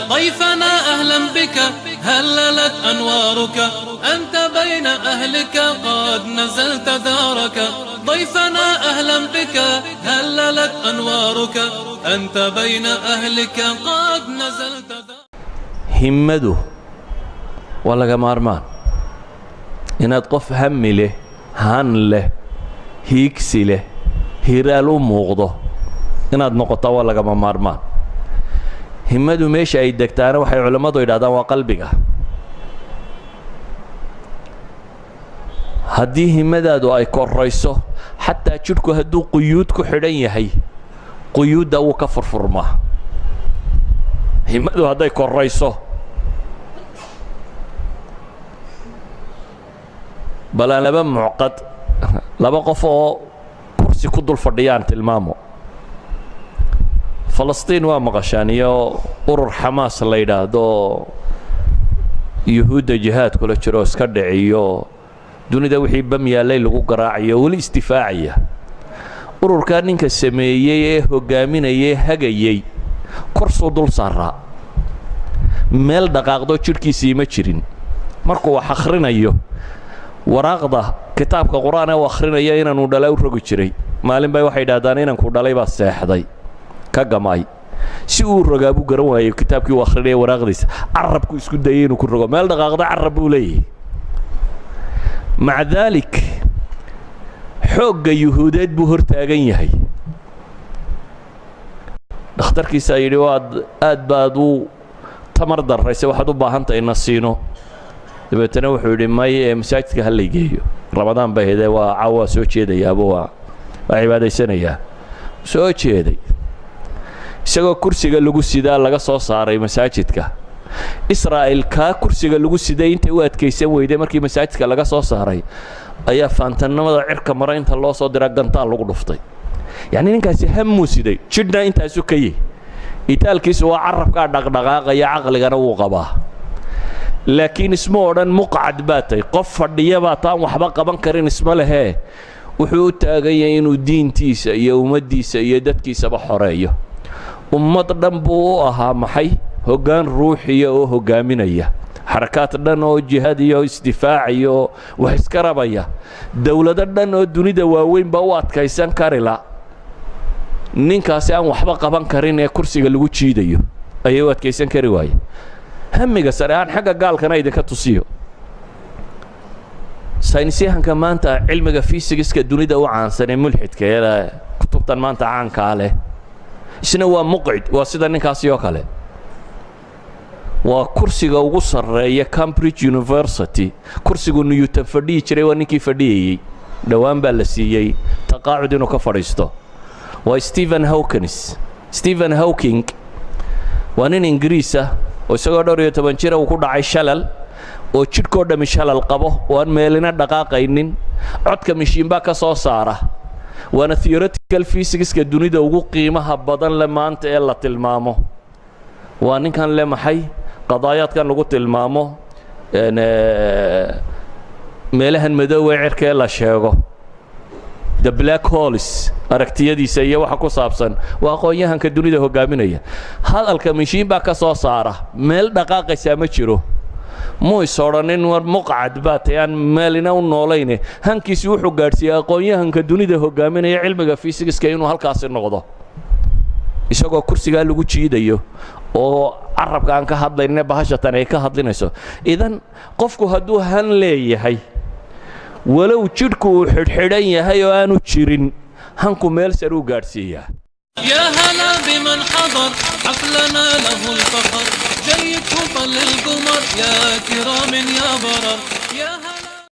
ضيفنا أهلا بك هللت أنوارك أنت بين أهلك قد نزلت دارك ضيفنا أهلا بك هللت أنوارك أنت بين أهلك قد نزلت دارك همده ولا مارمان إن تقف هم له هان له هيكسي له هيرالو موقضه إن نقطة ولا مارمان همدو ماشي أي دكتورة وحي علماء يدعى وقلبك هدي همدادو أي كوريسو حتى تشركو هدو قيودكو حرين هي قيود أو كفر فرما همدو هداي كوريسو بلا لبا معقد لبا قفو كرسي كدو الفرديان تلمامو فلسطين ومغشانية أرور حماس اللي يدادو يهود جهاد كل شروس كدعيو دون دوحي بميا ليل وقراعية والاستفاعية أرور كان إنك السمية هجامينية هجيي كرسو دول صراء ميل دقاق دو تشركي سيما تشرين مركو وحخرين أيو وراغضة كتابك قرآن وأخرين أيو إنا نودالاو رغو تشري مالين باي وحي دادان إنا نكودالاي باس ساحداي كجماعي سيور رجابو جروه كتاب كي وآخره وراغديس عرب كو يسكت دين وكل رجاب مال دقاقة عرب وليه مع ذلك حق يهودات بهر تاجين هي اختار كي سايري واد بادو تمر در رئيس واحد باهنت إن الصينو تبتنوح ولما مساجد كهاللي جيو رمضان بهذا وعوا سوتشي ده يا أبوه عبادة سنة يا سوتشي ده isagoo kursiga lagu sidaa laga soo saaray masaajidka Israa'iil ka kursiga lagu siday inta uu adkaysan weyday markii masaajidka laga soo saaray ayaa faantanimada cirka maraynta loo soo diray gantaal lagu dhuftay yani ninkaasi hamu siday jidna intaas u kayay itaalkiisu waa carabka dhaqdhaqaaqaya aqligana uu qabaa laakiin isma oran muqcad baatay qof fadhiya baataan waxba qaban karin isma lehe wuxuu taagay inuu diintiisa iyo ummadiisa iyo dadkiisaba xoreeyo ummad dhan buu ahaa maxay hoggaan ruuxiya oo hogaaminaya xarakaad dhan oo jihad iyo isdifaac iyo wax iska rabaya dawlad dhan oo dunida waaweyn ba u adkaysan karila ninkaasi aan waxba qaban karin ee kursiga lagu jiidayo ayay u adkaysan kari waayay hamiga sare aan xagga gaalkana idinka tusiyo saynisyahanka maanta cilmiga fiisigiska dunida u caansan ee mulxidka ee kutubtan maanta caanka leh isna waa muqcid waa sida ninkaasi oo kale waa kursiga ugu sareeya Cambridge University kursigu Newton fadhii jiray waa ninkii fadhiyay dhawaan baa la siiyay taqaacud inuu ka fadhiisto waa Stephen Hawking waa nin Ingiriis ah oo isagoo 12 jir uu ku dhacay shalal oo jidhkoo dhami shalal qabo oo aan meelina dhaqaaqaynin codka mishiin baa ka soo saara وانا theoretical physics كدنيا وجو قيمها بدن لما أنت إلا تلمامه وأنا كان لما حي قضايات كان لقول تلمامه يعني ملهن مدوع عرك إلا شيء the black holes أركتيه دي سيء وحكو صابسن وأقويها كدنيا هو جامينية هذا الكمشين بقى صارة مل دقائق سامتشرو مو يصورنين ورمقعد باتيان مالنا ونولينه هنكيس يوحو قارسيا قوية هنك دوني ده هقامين يا علمك فيسيكس كينو هالكاس النقضة يساقو كرسي قال لقو تشي ديو oo arabka aan ka hadlayna bahashatan ay ka hadlinayso idan qofku haduu han leeyahay walow jidhku xidhan yahay oo aanu jirin hanku meel sar u gaarsiiyaa يا هلا بمن حضر حفلنا له الفخر جايكم طل القمر يا كرام يا برر